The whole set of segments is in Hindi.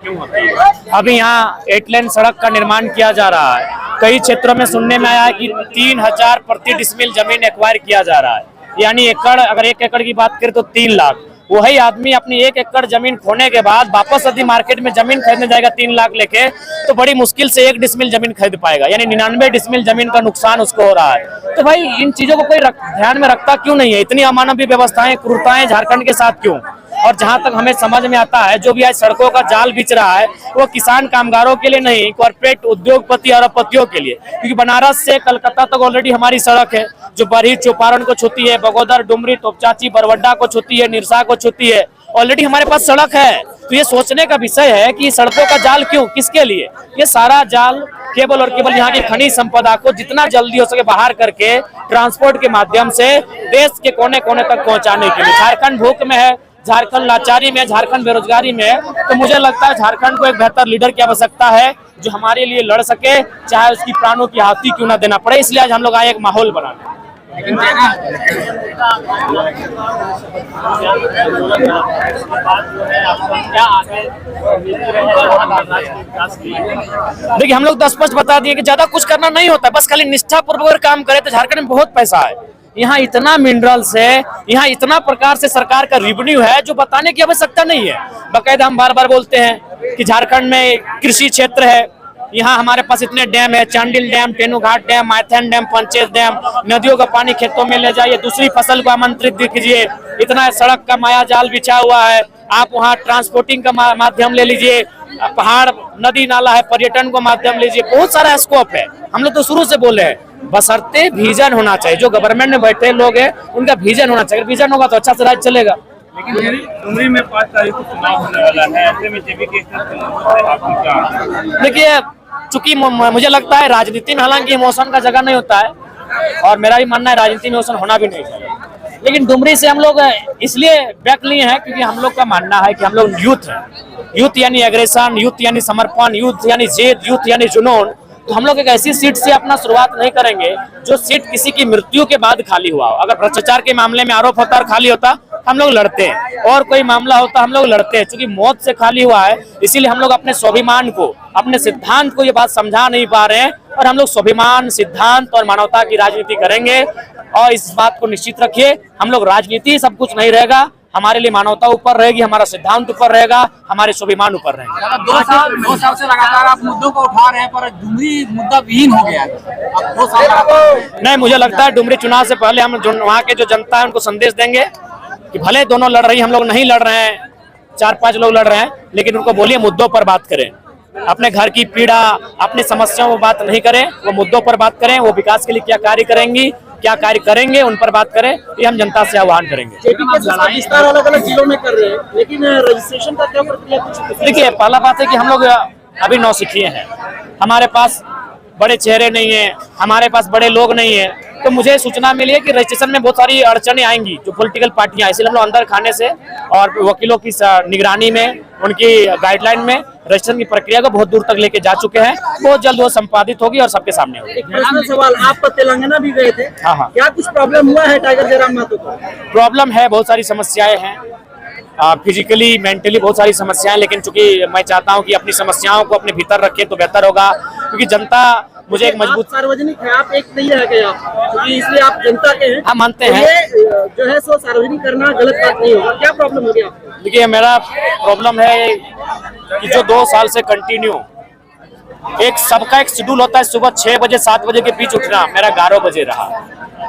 क्यों होती है? अभी यहाँ 8 लेन सड़क का निर्माण किया जा रहा है। कई क्षेत्रों में सुनने में आया है कि 3000 प्रति डिसमिल जमीन एक्वायर किया जा रहा है, यानी एकड़, अगर 1 एकड़ की बात करें तो 3 लाख। वही आदमी अपनी 1 एकड़ जमीन खोने के बाद वापस यदि मार्केट में जमीन खरीदने जाएगा 3 लाख लेके, तो बड़ी मुश्किल से 1 डिसमिल जमीन खरीद पाएगा, यानी 99 डिसमिल जमीन का नुकसान उसको हो रहा है। तो भाई इन चीजों को कोई ध्यान में रखता क्यों नहीं है? इतनी अमानवीय व्यवस्थाएं, क्रूरताएं झारखंड के साथ क्यों? और जहां तक हमें समझ में आता है, जो भी आज सड़कों का जाल बिछ रहा है वो किसान कामगारों के लिए नहीं, कॉर्पोरेट उद्योगपति और अरबपतियों के लिए। क्योंकि बनारस से कलकत्ता तक ऑलरेडी हमारी सड़क है, जो बरही चौपारण को छूती है, बगोदर, डुमरी, तोपचाची, बरवड्डा को छूती है, निरसा को छूती है। ऑलरेडी हमारे पास सड़क है। तो ये सोचने का विषय है कि सड़कों का जाल क्यों, किसके लिए? ये सारा जाल केवल और केवल यहाँ की खनिज संपदा को जितना जल्दी हो सके बाहर करके ट्रांसपोर्ट के माध्यम से देश के कोने कोने तक पहुंचाने के लिए। झारखंड भूख में है, झारखंड लाचारी में, झारखंड बेरोजगारी में है। तो मुझे लगता है झारखंड को एक बेहतर लीडर की आवश्यकता है, जो हमारे लिए लड़ सके, चाहे उसकी प्राणों की आहुति क्यों ना देना पड़े। इसलिए आज हम लोग आए एक माहौल बनाने। देखिए, हम लोग तो स्पष्ट बता दिए कि ज्यादा कुछ करना नहीं होता, बस खाली निष्ठापूर्वक काम करे तो झारखंड में बहुत पैसा है। यहाँ इतना मिनरल्स है, यहाँ इतना प्रकार से सरकार का रेवेन्यू है, जो बताने की आवश्यकता नहीं है। बाकायदा हम बार बार बोलते हैं कि झारखंड में कृषि क्षेत्र है, यहाँ हमारे पास इतने डैम है, Chandil dam, Tenughat dam, Maithan dam, Panchet dam, नदियों का पानी खेतों में ले जाइए, दूसरी फसल को आमंत्रित कीजिए। इतना सड़क का माया जाल बिछा हुआ है, आप वहाँ ट्रांसपोर्टिंग का माध्यम ले लीजिए, पहाड़, नदी नाला है, पर्यटन को माध्यम लीजिए, बहुत सारा स्कोप है। हम लोग तो शुरू से बोले हैं, बशर्ते विजन होना चाहिए। जो गवर्नमेंट में बैठे लोग हैं उनका विजन होना चाहिए, विजन होगा तो अच्छा से राज्य चलेगा। लेकिन डुमरी में 5 तारीख को चुनाव होने वाला है, ऐसे में जेबी देखिए, चूंकि मुझे लगता है राजनीति में हालांकि इमोशन का जगह नहीं होता है, और मेरा भी मानना है राजनीति में इमोशन होना भी नहीं चाहिए, लेकिन डुमरी से हम लोग इसलिए बैक लिए हैं क्योंकि हम लोग का मानना है कि हम लोग यूथ हैं। यूथ यानी एग्रेशन, यूथ यानी समर्पण, यूथ यानी जिद, यूथ यानी जुनून। तो हम लोग एक ऐसी सीट से अपना शुरुआत नहीं करेंगे जो सीट किसी की मृत्यु के बाद खाली हुआ हो। अगर भ्रष्टाचार के मामले में आरोप होता और खाली होता हम लोग लड़ते हैं, और कोई मामला होता हम लोग लड़ते हैं। क्योंकि मौत से खाली हुआ है, इसीलिए हम लोग अपने स्वाभिमान को, अपने सिद्धांत को ये बात समझा नहीं पा रहे हैं, और हम लोग स्वाभिमान, सिद्धांत और मानवता की राजनीति करेंगे। और इस बात को निश्चित रखिए, हम लोग राजनीति सब कुछ नहीं रहेगा, हमारे लिए मानवता ऊपर रहेगी, हमारा सिद्धांत ऊपर रहेगा, हमारे स्वाभिमान ऊपर रहेंगे। 2 साल से लगातार आप मुद्दों को उठा रहे हैं, पर डुमरी मुद्दा विहीन हो गया है। अब 2 साल नहीं, मुझे लगता है डुमरी चुनाव से पहले हम वहाँ के जो जनता है उनको संदेश देंगे कि भले दोनों लड़ रही, हम लोग नहीं लड़ रहे हैं, 4-5 लोग लड़ रहे हैं, लेकिन उनको बोलिए मुद्दों पर बात करें। अपने घर की पीड़ा, अपनी समस्याओं पर बात नहीं करें, वो मुद्दों पर बात करें। वो विकास के लिए क्या कार्य करेंगी, क्या कार्य करेंगे, उन पर बात करें। ये हम जनता से आह्वान करेंगे। अलग-अलग जिलों में कर रहे हैं, लेकिन रजिस्ट्रेशन का क्या प्रक्रिया कुछ? देखिए, पहला बात है कि हम लोग अभी नौसिखिए हैं, हमारे पास बड़े चेहरे नहीं है, हमारे पास बड़े लोग नहीं है। तो मुझे सूचना मिली है कि रजिस्ट्रेशन में बहुत सारी अड़चनें आएंगी, जो पॉलिटिकल पार्टियां, इसलिए हम लोग अंदर खाने से और वकीलों की निगरानी में, उनकी गाइडलाइन में रजिस्ट्रेशन की प्रक्रिया को बहुत दूर तक लेके जा चुके हैं। बहुत जल्द वो संपादित होगी और सबके सामने होगी। एक पर्सनल सवाल, आप तेलंगाना भी गए थे, हाँ, क्या कुछ प्रॉब्लम हुआ है टाइगर जयराम महतो को? प्रॉब्लम है, बहुत सारी समस्याएं हैं, फिजिकली, मेंटली बहुत सारी समस्याएं, लेकिन चूंकि मैं चाहता हूं कि अपनी समस्याओं को अपने भीतर रखें तो बेहतर होगा। क्योंकि जनता मुझे एक मजबूत, सार्वजनिक है, आप एक नहीं रह गए आप, क्योंकि इसलिए आप जनता के हैं। हम मानते हैं ये जो है सो सार्वजनिक करना गलत बात नहीं होगा। क्या प्रॉब्लम हो गया आपको? देखिए, मेरा प्रॉब्लम है कि जो 2 साल से कंटिन्यू एक सबका एक शेड्यूल होता है, सुबह 6 बजे 7 बजे के बीच उठना, मेरा 11 बजे रहा।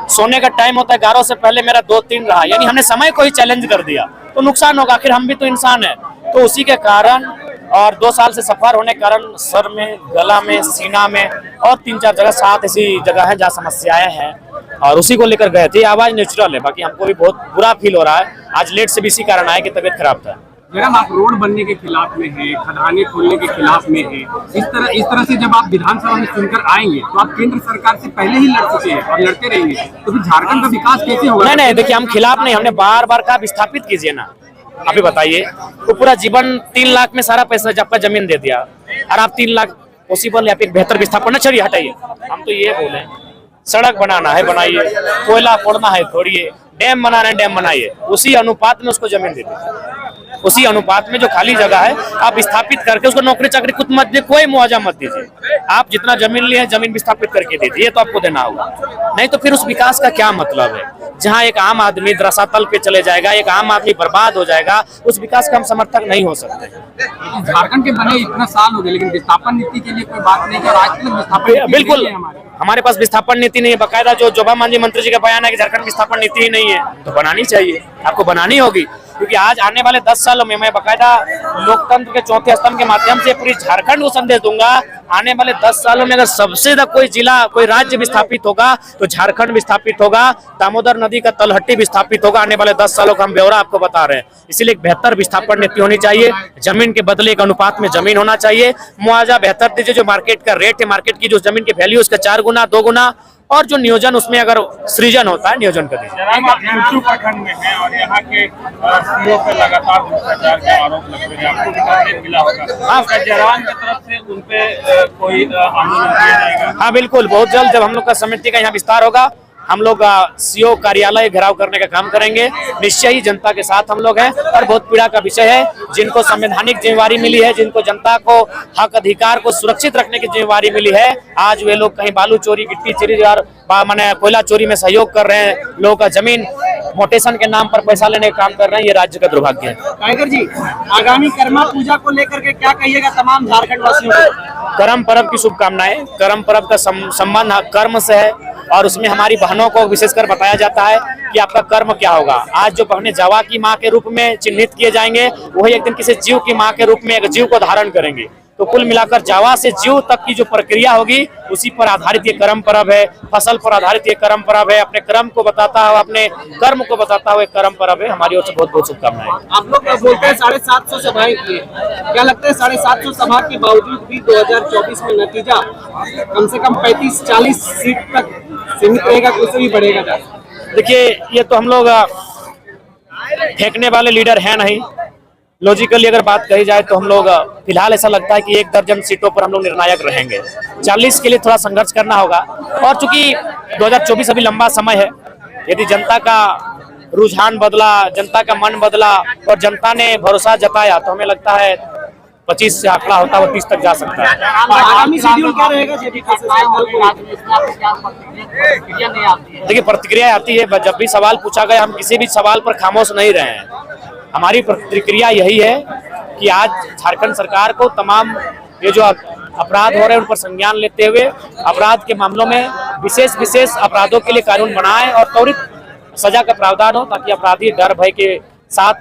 सोने का टाइम होता है 11 से पहले, मेरा 2-3 रहा। यानी हमने समय को ही चैलेंज कर दिया, तो नुकसान होगा, आखिर हम भी तो इंसान है। तो उसी के कारण और 2 साल से सफर होने के कारण सर में, गला में, सीना में और 3-4 जगह 7 ऐसी जगह है जहाँ समस्याएं हैं, और उसी को लेकर गए थे। आवाज नेचुरल है, बाकी हमको भी बहुत बुरा फील हो रहा है। आज लेट से भी इसी कारण आए कि तबीयत खराब था। मैडम, आप रोड बनने के खिलाफ में है, खदानें खोलने के खिलाफ में है। इस तरह से जब आप विधानसभा में सुनकर आएंगे तो आप केंद्र सरकार से पहले ही लड़ चुके हैं और लड़ते रहेंगे, तो फिर झारखंड का विकास कैसे होगा? नहीं, देखिए, हम खिलाफ नहीं, हमने बार बार कहा विस्थापित कीजिए ना। अभी बताइए, तो पूरा जीवन 3 लाख में सारा पैसा आपका जमीन दे दिया, और आप 3 लाख पॉसिबल है, आप एक बेहतर विस्थापन छोड़िए, हटाइए। हम तो ये बोले, सड़क बनाना है बनाइए, कोयला फोड़ना है तोड़िए, डैम बनाना है डैम बनाइए, उसी अनुपात में उसको जमीन दे दीजिए। उसी अनुपात में जो खाली जगह है आप विस्थापित करके उसको नौकरी चाकरी कुछ मत दे, कोई मुआवजा मत दीजिए। आप जितना जमीन लिए हैं जमीन विस्थापित करके दीजिए, ये तो आपको देना होगा। नहीं तो फिर उस विकास का क्या मतलब है? जहाँ एक आम आदमी रसातल पे चले जाएगा, एक आम आदमी बर्बाद हो जाएगा, उस विकास का हम समर्थक नहीं हो सकते। झारखंड के बने इतना साल हो गए लेकिन विस्थापन नीति के लिए कोई बात नहीं, और आज तक विस्थापन नीति बिल्कुल नहीं है हमारे पास विस्थापन नीति नहीं है। बकायदा जो जोबा मांझी मंत्री जी का बयान है कि झारखंड विस्थापन नीति ही नहीं है, तो बनानी चाहिए, आपको बनानी होगी। क्योंकि आज आने वाले 10 सालों में मैं बकायदा लोकतंत्र के चौथे स्तंभ के माध्यम से पूरी झारखंड को संदेश दूंगा, आने वाले 10 सालों में अगर सबसे ज्यादा कोई जिला कोई राज्य विस्थापित होगा तो झारखंड विस्थापित होगा, दामोदर नदी का तलहटी विस्थापित होगा। आने वाले 10 सालों का हम ब्यौरा आपको बता रहे हैं। इसीलिए एक बेहतर विस्थापन नीति होनी चाहिए, जमीन के बदले एक अनुपात में जमीन होना चाहिए, मुआवजा बेहतर दीजिए, जो मार्केट का रेट है, मार्केट की जो जमीन की वैल्यू उसका 4 गुना 2 गुना, और जो नियोजन उसमें अगर सृजन होता है नियोजन कर दीजिए। आप भीमचू प्रखंड में हैं और यहाँ के सीओ पे लगातार भ्रष्टाचार के आरोप लग रहे हैं, आपको भी कंप्लेंट मिला होगा। हाँ, जवान की तरफ से उन पे कोई आंदोलन किया जाएगा? हाँ बिल्कुल, बहुत जल्द जब हम लोग का समिति का यहाँ विस्तार होगा, हम लोग सीओ कार्यालय घेराव करने का काम करेंगे। निश्चय ही जनता के साथ हम लोग हैं और बहुत पीड़ा का विषय है। जिनको संवैधानिक जिम्मेवारी मिली है, जिनको जनता को हक अधिकार को सुरक्षित रखने की जिम्मेवारी मिली है, आज वे लोग कहीं बालू चोरी, गिट्टी चोरी और माने कोयला चोरी में सहयोग कर रहे हैं, लोगों का जमीन मोटेशन के नाम पर पैसा लेने का काम कर रहे हैं। ये राज्य का दुर्भाग्य है। टाइगर जी, आगामी कर्मा पूजा को लेकर के क्या कहिएगा तमाम झारखंड वासियों को? कर्म पर्व की शुभकामनाएं। कर्म पर्व का संबंध कर्म से है और उसमें हमारी बहनों को विशेषकर बताया जाता है कि आपका कर्म क्या होगा। आज जो बहनें जावा की माँ के रूप में चिन्हित किए जाएंगे, वही एक दिन किसी जीव की माँ के रूप में एक जीव को धारण करेंगे। तो कुल मिलाकर जावा से जीव तक की जो प्रक्रिया होगी उसी पर आधारित ये कर्म पर्व है, फसल पर आधारित ये कर्म पर्व है। अपने कर्म को बताता हुआ, अपने कर्म को बताता हुआ एक कर्म पर्व है। हमारी ओर से बहुत बहुत शुभकामनाएं। आप लोग बोलते हैं 750 सभाएं किए, क्या लगता है 750 सभा के बावजूद भी 2024 में नतीजा कम से कम 35-40 सीट तक सीमित रहेगा, कुछ भी बढ़ेगा? देखिए, ये तो हम लोग फेंकने वाले लीडर हैं नहीं। लॉजिकली अगर बात कही जाए तो हम लोग फिलहाल ऐसा लगता है कि 1 दर्जन सीटों पर हम लोग निर्णायक रहेंगे। 40 के लिए थोड़ा संघर्ष करना होगा और चूंकि 2024 अभी लंबा समय है, यदि जनता का रुझान बदला, जनता का मन बदला और जनता ने भरोसा जताया तो हमें लगता है 25 से आंकड़ा होता है 30 तक जा सकता है। आगामी शेड्यूल क्या रहेगा? देखिए, प्रतिक्रिया आती है, जब भी सवाल पूछा गया हम किसी भी सवाल पर खामोश नहीं रहे हैं। हमारी प्रतिक्रिया यही है कि आज झारखंड सरकार को तमाम ये जो अपराध हो रहे हैं उन पर संज्ञान लेते हुए अपराध के मामलों में विशेष अपराधों के लिए कानून बनाए और त्वरित सजा का प्रावधान हो, ताकि अपराधी डर भय के साथ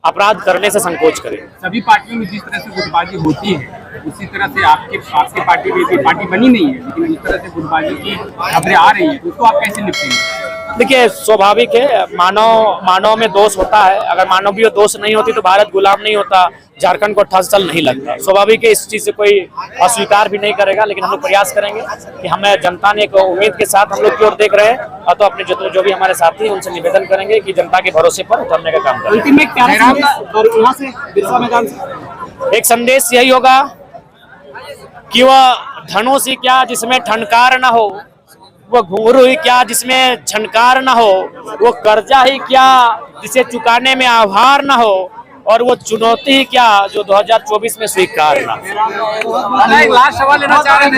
अपराध करने से संकोच करें। सभी पार्टियों में जिस तरह से गुटबाजी होती है उसी तरह से आपकी पार्टी में भी पार्टी बनी नहीं है, लेकिन जिस तरह से गुटबाजी की खबरें आ रही है उसको आप कैसे निपटेंगे? देखिए, स्वाभाविक है, मानव में दोष होता है। अगर मानवीय दोष नहीं होती तो भारत गुलाम नहीं होता, झारखंड को 28 साल नहीं लगता। स्वाभाविक है, इस चीज से कोई अस्वीकार भी नहीं करेगा। लेकिन हम लोग प्रयास करेंगे कि हमें जनता ने एक उम्मीद के साथ हम लोग की ओर देख रहे हैं और तो अपने जो भी हमारे साथी हैं उनसे निवेदन करेंगे कि जनता के भरोसे पर उतरने का काम करें। एक संदेश यही होगा कि वह धनुष ही क्या जिसमें ठनकार न हो, वो घुंघरू ही क्या जिसमें झनकार न हो, वो कर्जा ही क्या जिसे चुकाने में आभार न हो, और वो चुनौती ही क्या जो 2024 में स्वीकार न हो। लास्ट सवाल लेना चाह रहे थे।